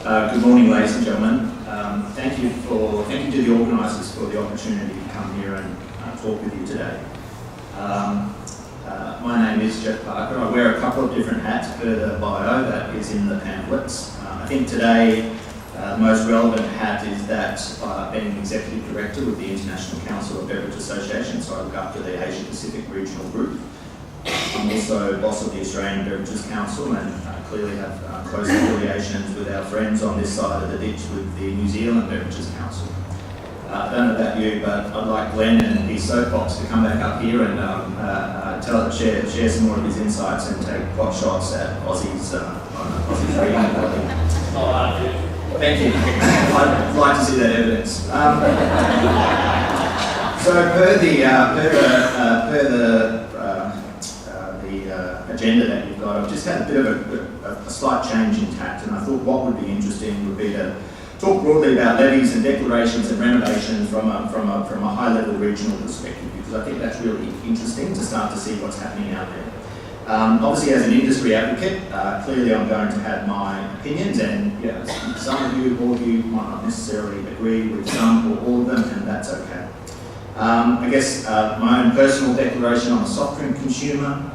Good morning, ladies and gentlemen. Thank you to the organisers for the opportunity to come here and talk with you today. My name is Geoff Parker. I wear a couple of different hats per the bio that is in the pamphlets. I think today the most relevant hat is that being Executive Director with the International Council of Beverage Association, so I look after the Asia Pacific Regional Group. I'm also boss of the Australian Beverages Council and clearly have close affiliations with our friends on this side of the ditch with the New Zealand Beverages Council. I don't know about you, but I'd like Glenn and his soapbox to come back up here and share some more of his insights and take pot shots at Aussie's reading ability. Thank you. I'd like to see that evidence. So per the agenda that you've got, I've just had a bit of a slight change in tact, and I thought what would be interesting would be to talk broadly about levies and declarations and renovations from a high-level regional perspective, because I think that's really interesting to start to see what's happening out there. Obviously, as an industry advocate, clearly I'm going to have my opinions, and some of you, all of you, might not necessarily agree with some or all of them, and that's okay. I guess my own personal declaration on a soft drink consumer,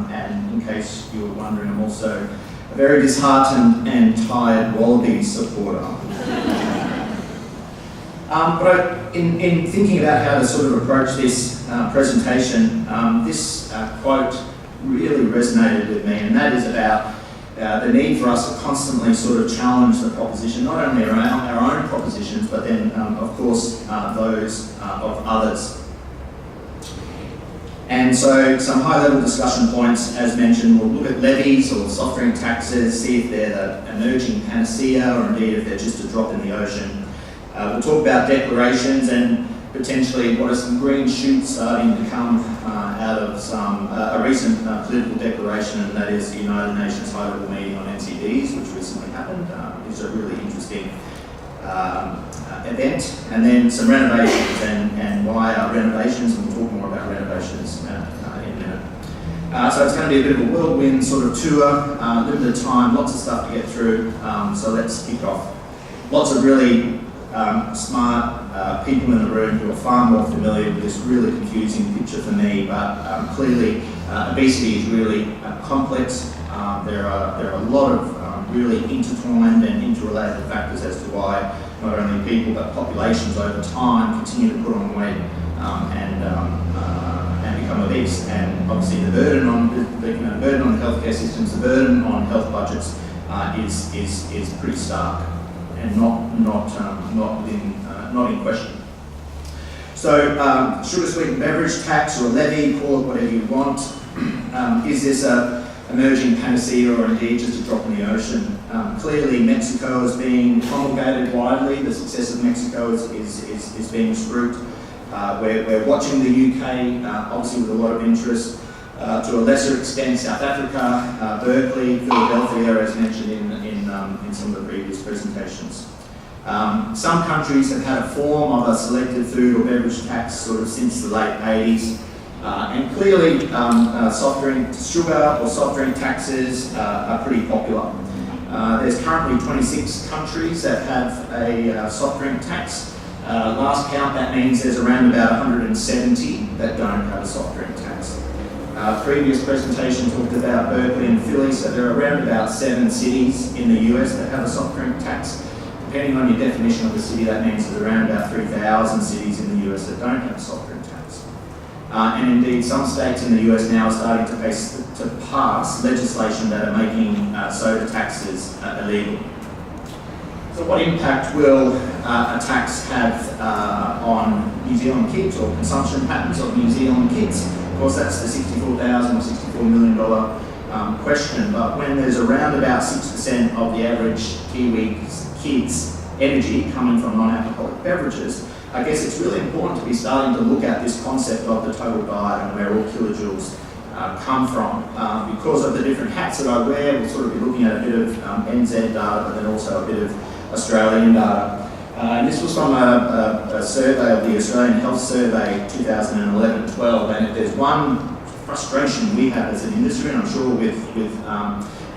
and in case you were wondering, I'm also a very disheartened and tired Wallaby supporter. But in thinking about how to sort of approach this presentation, this quote really resonated with me, and that is about the need for us to constantly sort of challenge the proposition, not only our own propositions, but then, of course, those of others. And so some high-level discussion points, as mentioned, we'll look at levies or soft drink taxes, see if they're the emerging panacea or indeed if they're just a drop in the ocean. We'll talk about declarations and potentially what are some green shoots starting to come out of a recent political declaration, and that is the United Nations high-level meeting on NCDs, which recently happened. It's a really interesting event. And then some renovations and why are renovations, and we'll talk more about renovations in a minute. So it's going to be a bit of a whirlwind sort of tour, limited time, lots of stuff to get through, so let's kick off. Lots of really smart people in the room who are far more familiar with this really confusing picture for me, but clearly obesity is really complex. There are a lot of really intertwined and interrelated factors as to why not only people but populations over time continue to put on weight and become obese. And obviously the burden on the healthcare systems, the burden on health budgets is pretty stark and not in question. So sugar sweetened beverage tax or levy, call it whatever you want. Is this a emerging panacea or indeed just a drop in the ocean? Clearly Mexico is being promulgated widely. The success of Mexico is being scrutinized. We're watching the UK, obviously with a lot of interest. To a lesser extent, South Africa, Berkeley, Philadelphia, as mentioned in some of the previous presentations. Some countries have had a form of a selected food or beverage tax sort of since the late 80s. And clearly, sugar or soft drink taxes are pretty popular. There's currently 26 countries that have a soft drink tax. Last count, that means there's around about 170 that don't have a soft drink tax. Previous presentation talked about Berkeley and Philly, so there are around about 7 cities in the US that have a soft drink tax. Depending on your definition of the city, that means there's around about 3,000 cities in the US that don't have a soft drink tax. And indeed, some states in the US now are starting to pass legislation that are making soda taxes illegal. So what impact will a tax have on New Zealand kids or consumption patterns of New Zealand kids? Of course, that's the $64,000 or $64 million question, but when there's around about 6% of the average Kiwi kids' energy coming from non-alcoholic beverages, I guess it's really important to be starting to look at this concept of the total diet and where all kilojoules come from. Because of the different hats that I wear, we'll sort of be looking at a bit of NZ data, but then also a bit of Australian data. And this was from a survey of the Australian Health Survey 2011-12, and if there's one frustration we have as an industry, and I'm sure with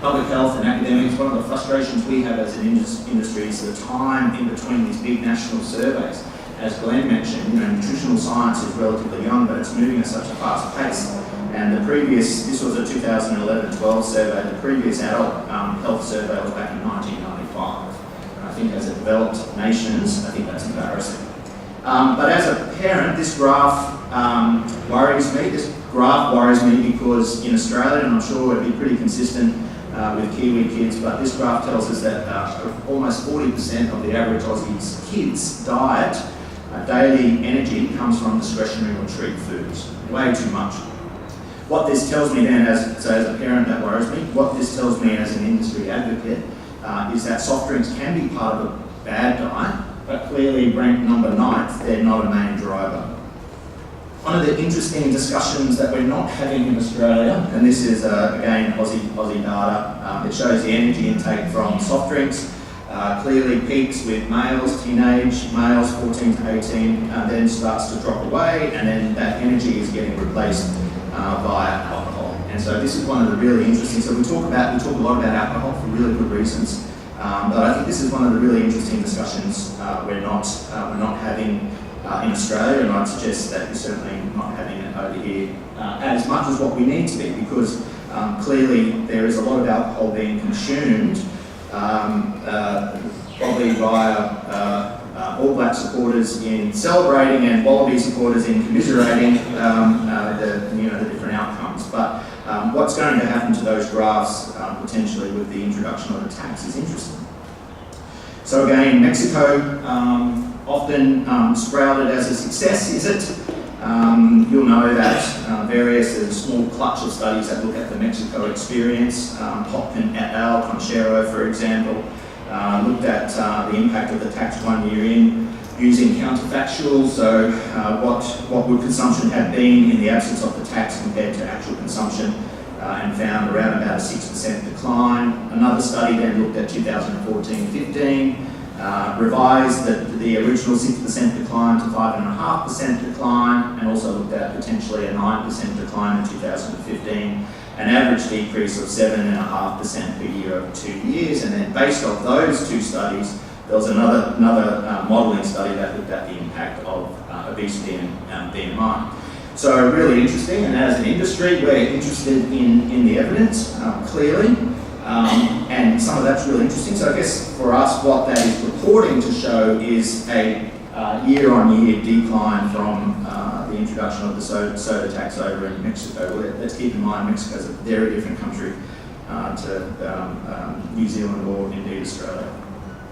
public health and academics, one of the frustrations we have as an industry is the time in between these big national surveys. As Glenn mentioned, nutritional science is relatively young, but it's moving at such a fast pace. And this was a 2011-12 survey. The previous adult health survey was back in 1995. And I think as a developed nations, I think that's embarrassing. But as a parent, this graph worries me. This graph worries me because in Australia, and I'm sure it'd be pretty consistent with Kiwi kids, but this graph tells us that almost 40% of the average Aussie's kids' diet, daily energy, comes from discretionary or treat foods. Way too much. What this tells me then, as a parent, that worries me. What this tells me as an industry advocate is that soft drinks can be part of a bad diet, but clearly ranked number 9th, they're not a main driver. One of the interesting discussions that we're not having in Australia, and this is again Aussie data, it shows the energy intake from soft drinks. Clearly peaks with males, teenage males, 14 to 18, then starts to drop away, and then that energy is getting replaced by alcohol. And so this is one of the really interesting. So we talk a lot about alcohol for really good reasons, but I think this is one of the really interesting discussions we're not having in Australia, and I'd suggest that we're certainly not having it over here as much as what we need to be, because clearly there is a lot of alcohol being consumed, probably via All Black supporters in celebrating and Wallaby supporters in commiserating the different outcomes. But what's going to happen to those graphs potentially with the introduction of the tax is interesting. So again, Mexico, often sprouted as a success, is it? You'll know that there's a small clutch of studies that look at the Mexico experience. Hopkin et al., Conchero, for example, looked at the impact of the tax 1 year in using counterfactuals, so what would consumption have been in the absence of the tax compared to actual consumption, and found around about a 6% decline. Another study then looked at 2014-15, revised the original 6% decline to 5.5% decline, and also looked at potentially a 9% decline in 2015, an average decrease of 7.5% per year over 2 years. And then based off those two studies, there was another modelling study that looked at the impact of obesity and BMI. So really interesting, and as an industry, we're interested in the evidence, clearly. And some of that's really interesting. So I guess for us, what that is purporting to show is a year-on-year decline from the introduction of the soda tax over in Mexico. Let's keep in mind Mexico is a very different country to New Zealand or indeed Australia.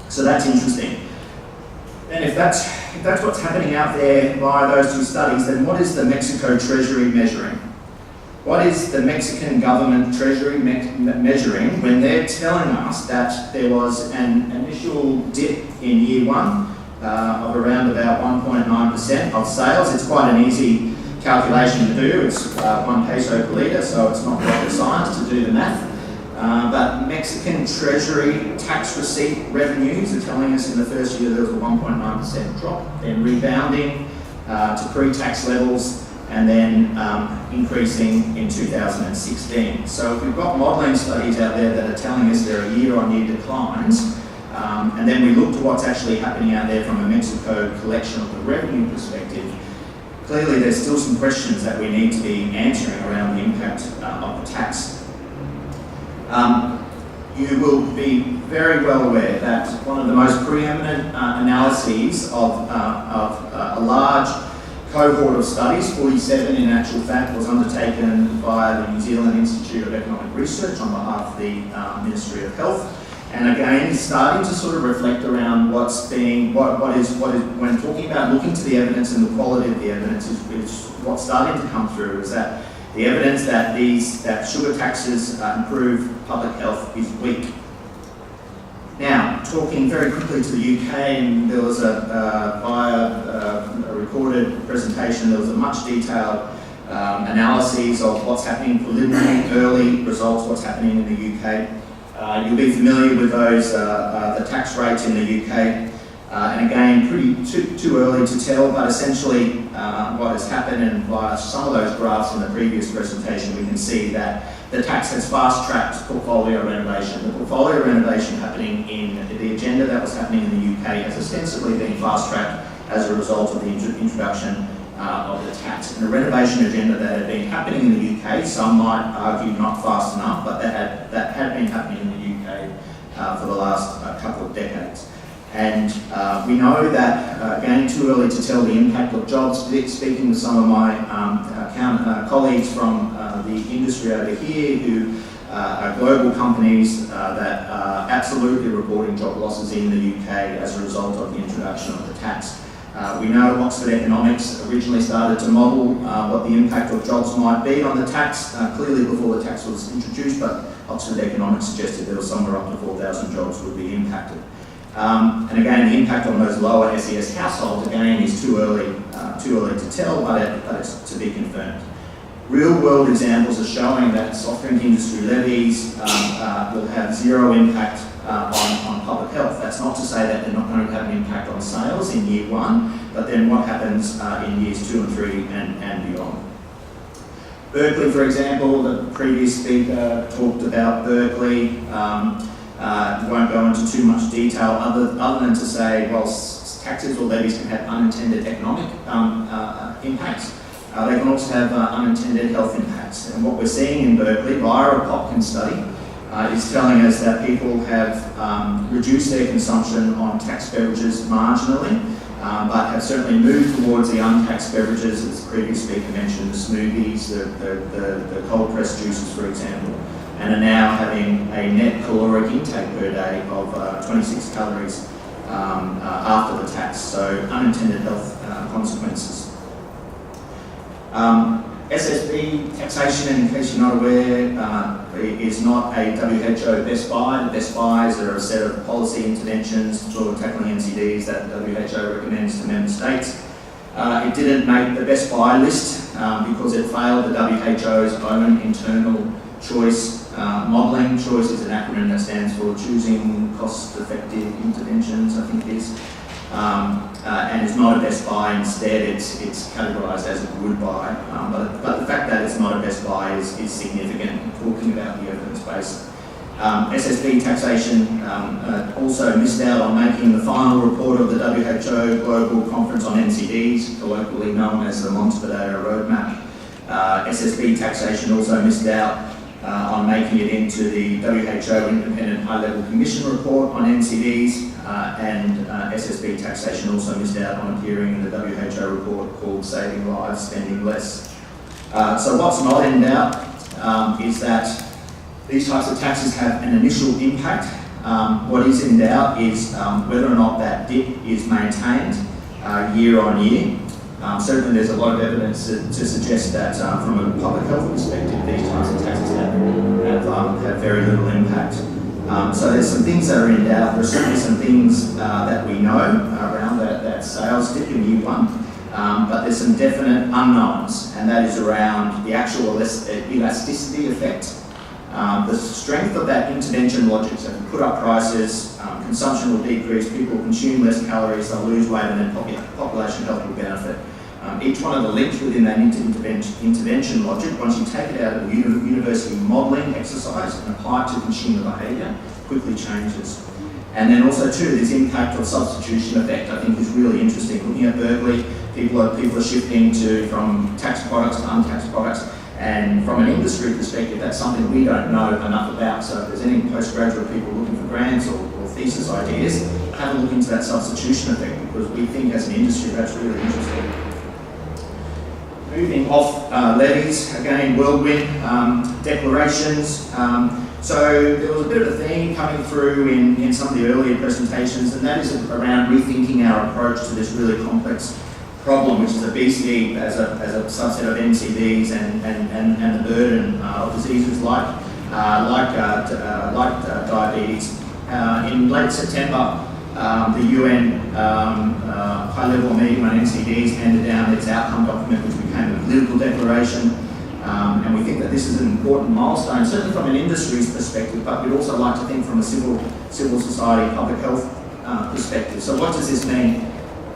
So that's interesting. And if that's what's happening out there by those two studies, then what is the Mexico Treasury measuring? What is the Mexican government treasury measuring when they're telling us that there was an initial dip in year 1 of around about 1.9% of sales? It's quite an easy calculation to do. It's 1 peso per litre, so it's not rocket science to do the math. But Mexican treasury tax receipt revenues are telling us in the first year there was a 1.9% drop, then rebounding to pre-tax levels, and then increasing in 2016. So if we've got modelling studies out there that are telling us there are year-on-year declines, and then we look to what's actually happening out there from a Mexico collection of the revenue perspective, clearly there's still some questions that we need to be answering around the impact of the tax. You will be very well aware that one of the most preeminent analyses of a large cohort of studies, 47 in actual fact, was undertaken by the New Zealand Institute of Economic Research on behalf of the Ministry of Health. And again, starting to sort of reflect around what is when talking about looking to the evidence and the quality of the evidence is what's starting to come through is that the evidence that sugar taxes improve public health is weak. Now, talking very quickly to the UK, and there was a recorded presentation, there was a much detailed analyses of what's happening, preliminary, early results, what's happening in the UK. You'll be familiar with those, the tax rates in the UK. And again, pretty too early to tell, but essentially what has happened, and via some of those graphs in the previous presentation, we can see that the tax has fast-tracked portfolio renovation. The portfolio renovation happening in the agenda that was happening in the UK has ostensibly been fast-tracked as a result of the introduction of the tax. And the renovation agenda that had been happening in the UK, some might argue not fast enough, but that had been happening in the UK for the last couple of decades. And we know that, again, too early to tell the impact of jobs. Speaking with some of my colleagues from the industry over here who are global companies that are absolutely reporting job losses in the UK as a result of the introduction of the tax. We know Oxford Economics originally started to model what the impact of jobs might be on the tax, clearly before the tax was introduced, but Oxford Economics suggested there was somewhere up to 4,000 jobs would be impacted. And again, the impact on those lower SES households, again, is too early to tell, but it's to be confirmed. Real-world examples are showing that soft drink industry levies will have zero impact on public health. That's not to say that they're not going to have an impact on sales in year one, but then what happens in years 2 and 3 and beyond. Berkeley, for example, the previous speaker talked about Berkeley. Won't go into too much detail other than to say, well, taxes or levies can have unintended economic impacts. They can also have unintended health impacts. And what we're seeing in Berkeley via a Popkin study is telling us that people have reduced their consumption on taxed beverages marginally, but have certainly moved towards the untaxed beverages, as the previous speaker mentioned, the smoothies, the cold pressed juices, for example, and are now having a net caloric intake per day of 26 calories after the tax, so unintended health consequences. SSB taxation, in case you're not aware, is not a WHO best buy. The best buys are a set of policy interventions for tackling NCDs that WHO recommends to member states. It didn't make the best buy list because it failed the WHO's own internal choice modelling. Choice is an acronym that stands for Choosing Cost-Effective Interventions, I think it is. And it's not a best buy. Instead, it's categorised as a good buy. But the fact that it's not a best buy is significant, talking about the evidence base. SSB taxation also missed out on making the final report of the WHO Global Conference on NCDs, colloquially known as the Montevideo Roadmap. SSB taxation also missed out on making it into the WHO Independent High-Level Commission report on NCDs, and SSB taxation also missed out on appearing in the WHO report called Saving Lives, Spending Less. So what's not in doubt is that these types of taxes have an initial impact. What is in doubt is whether or not that dip is maintained year on year. Certainly there's a lot of evidence to suggest that from a public health perspective, these types of taxes have very little impact. So there's some things that are in doubt. There's certainly some things that we know around that sales dip in year one, but there's some definite unknowns, and that is around the actual elasticity effect. The strength of that intervention logic, so if you put up prices, consumption will decrease, people consume less calories, they'll lose weight, and then population health will benefit. Each one of the links within that intervention logic, once you take it out of the university modelling exercise and apply it to consumer behaviour, quickly changes. And then also too, this impact of substitution effect I think is really interesting. Looking at Berkeley, people are shifting from taxed products to untaxed products. And from an industry perspective, that's something we don't know enough about. So if there's any postgraduate people looking for grants or thesis ideas, have a look into that substitution effect, because we think as an industry that's really interesting. Moving off levies, again, whirlwind declarations. So there was a bit of a theme coming through in some of the earlier presentations, and that is around rethinking our approach to this really complex problem, which is obesity as a subset of NCDs and the burden of diseases like diabetes. In late September, the UN high-level meeting on NCDs handed down its outcome document, which became a political declaration. And we think that this is an important milestone, certainly from an industry's perspective, but we'd also like to think from a civil society, public health perspective. So what does this mean?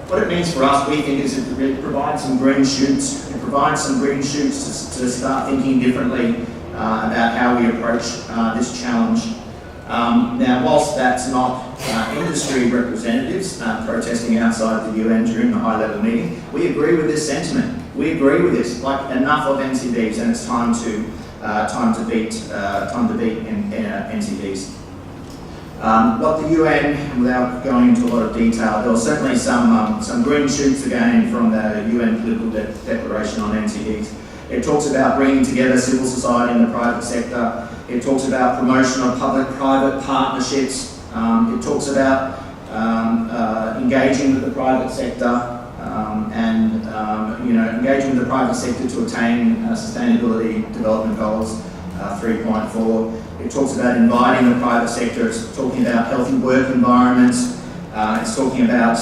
What it means for us, we think, is it provides some green shoots. It provides some green shoots to start thinking differently about how we approach this challenge. Now, whilst that's not industry representatives protesting outside the UN during the high-level meeting, we agree with this sentiment. We agree with this. Like, enough of NCDs, and it's time to beat NCDs. What the UN, without going into a lot of detail, there was certainly some green shoots again from the UN Political Declaration on NCDs. It talks about bringing together civil society and the private sector. It talks about promotion of public-private partnerships. It talks about engaging with the private sector and engaging with the private sector to attain Sustainability Development Goals 3.4. It talks about inviting the private sector. It's talking about healthy work environments. It's talking about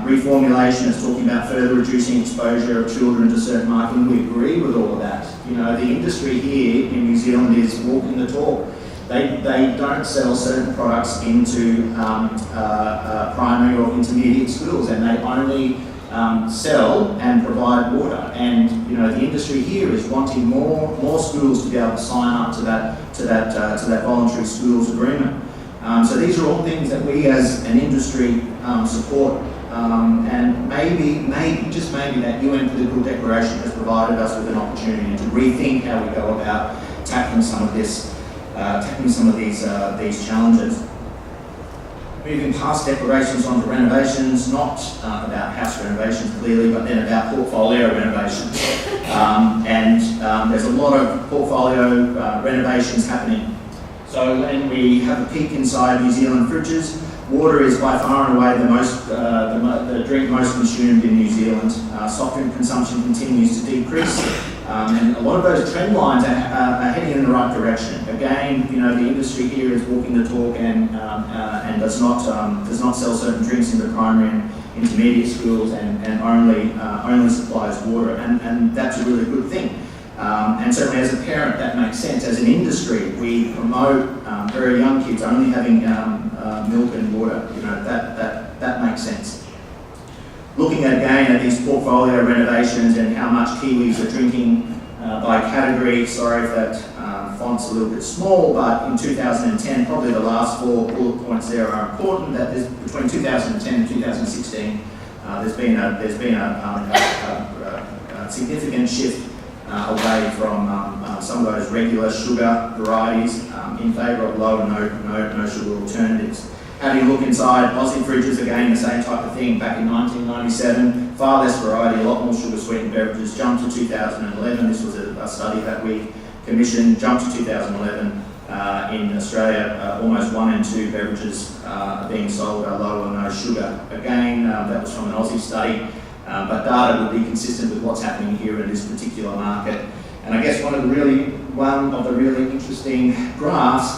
reformulation. It's talking about further reducing exposure of children to certain marketing. We agree with all of that. You know, the industry here in New Zealand is walking the talk. They don't sell certain products into primary or intermediate schools, and they only sell and provide water. And you know, the industry here is wanting more schools to be able to sign up to that voluntary schools agreement. So these are all things that we as an industry support, and maybe, just maybe, that UN Political Declaration has provided us with an opportunity to rethink how we go about tackling some of these challenges. Moving past declarations onto renovations, not about house renovations clearly, but then about portfolio renovations. There's a lot of portfolio renovations happening. So when we have a peek inside New Zealand fridges, water is by far and away the drink most consumed in New Zealand. Soft drink consumption continues to decrease, and a lot of those trend lines are heading in the right direction. Again, you know, the industry here is walking the talk and does not sell certain drinks into primary and intermediate schools, and only supplies water, and that's a really good thing. And certainly as a parent, that makes sense. As an industry, we promote very young kids only having milk and water. You know, that makes sense. Looking again at these portfolio renovations and how much Kiwis are drinking by category. Sorry if that font's a little bit small, but in 2010, probably the last 4 bullet points there are important. That there's, between 2010 and 2016, there's been a significant shift away from some of those regular sugar varieties in favour of low and no sugar alternatives. Having a look inside Aussie fridges, again the same type of thing. Back in 1997, far less variety, a lot more sugar sweetened beverages. Jumped to 2011. This was a study that we commissioned. Jumped to 2011 in Australia. Almost 1 in 2 beverages being sold are low or no sugar. Again, that was from an Aussie study. But data would be consistent with what's happening here in this particular market. And I guess one of the really interesting graphs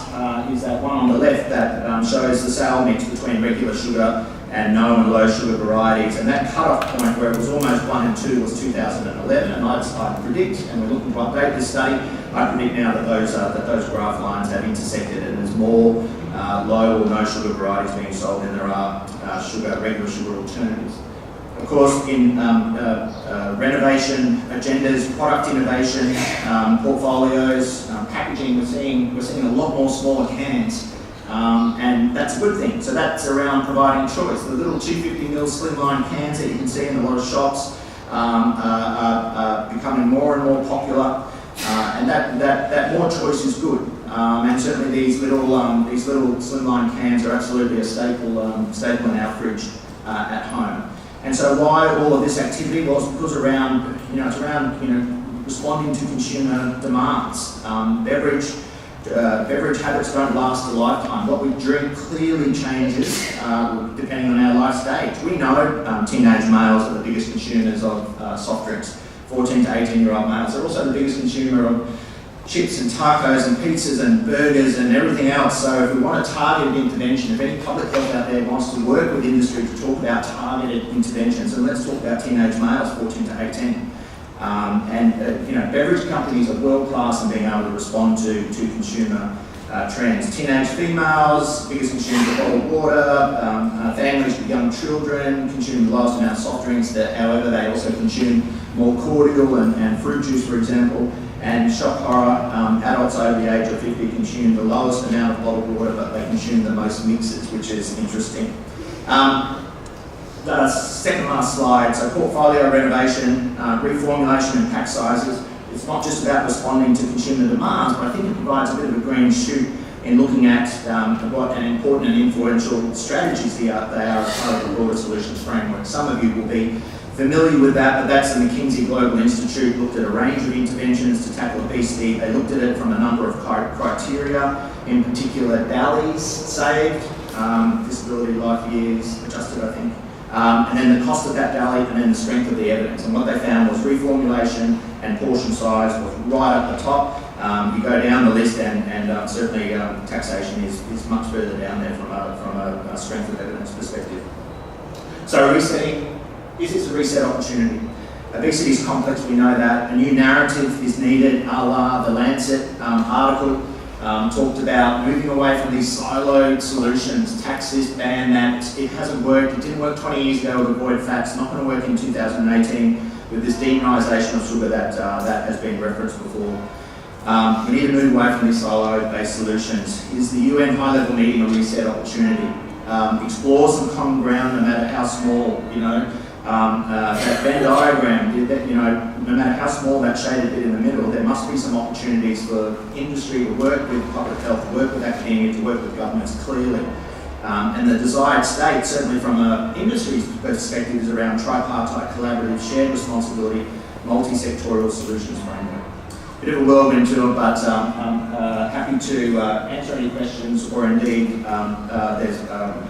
is that one on the left that shows the sale mix between regular sugar and no and low sugar varieties. And that cut-off point where it was almost 1 in 2 was 2011. And I predict, and we're looking to update this study, I predict now that those graph lines have intersected, and there's more low or no sugar varieties being sold than there are regular sugar alternatives. Of course, in renovation agendas, product innovation, portfolios, packaging, we're seeing a lot more smaller cans, and that's a good thing. So that's around providing choice. The little 250ml slimline cans that you can see in a lot of shops are becoming more and more popular, and that more choice is good. And certainly these little slimline cans are absolutely a staple in our fridge at home. And so why all of this activity? Well, it's because it's around responding to consumer demands. Beverage habits don't last a lifetime. What we drink clearly changes depending on our life stage. We know teenage males are the biggest consumers of soft drinks. 14 to 18-year-old males are also the biggest consumer of chips and tacos and pizzas and burgers and everything else. So if we want a targeted intervention, if any public health out there wants to work with industry to talk about targeted interventions, and let's talk about teenage males, 14 to 18. Beverage companies are world class in being able to respond to consumer trends. Teenage females, biggest consumers of bottled water, families with young children consume the lowest amount of soft drinks, however they also consume more cordial and fruit juice, for example. And shock horror, adults over the age of 50 consume the lowest amount of bottled water, but they consume the most mixes, which is interesting. The second last slide, so portfolio renovation, reformulation and pack sizes. It's not just about responding to consumer demands, but I think it provides a bit of a green shoot in looking at what an important and influential strategies they are as part of the broader solutions framework. Some of you will be familiar with that, but that's the McKinsey Global Institute looked at a range of interventions to tackle obesity. They looked at it from a number of criteria, in particular DALYs saved, disability life years adjusted, I think, and then the cost of that DALY and then the strength of the evidence. And what they found was reformulation and portion size was right up the top. You go down the list and certainly taxation is much further down there from a strength of evidence perspective. So resetting. Is this a reset opportunity? Obesity is complex, we know that. A new narrative is needed, a la the Lancet article talked about moving away from these siloed solutions, tax this, ban that. It hasn't worked. It didn't work 20 years ago with avoid fats, not going to work in 2018 with this demonisation of sugar that has been referenced before. We need to move away from these siloed-based solutions. Is the UN high-level meeting a reset opportunity? Explore some common ground, no matter how small, that Venn diagram, no matter how small that shaded bit in the middle, there must be some opportunities for industry to work with public health, to work with academia, to work with governments clearly. And the desired state, certainly from an industry's perspective, is around tripartite, collaborative, shared responsibility, multi-sectorial solutions framework. Bit of a whirlwind tour, but I'm happy to answer any questions, or indeed, there's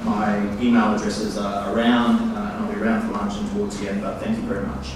my email addresses are around, and I'll be around for lunch and towards the end, but thank you very much.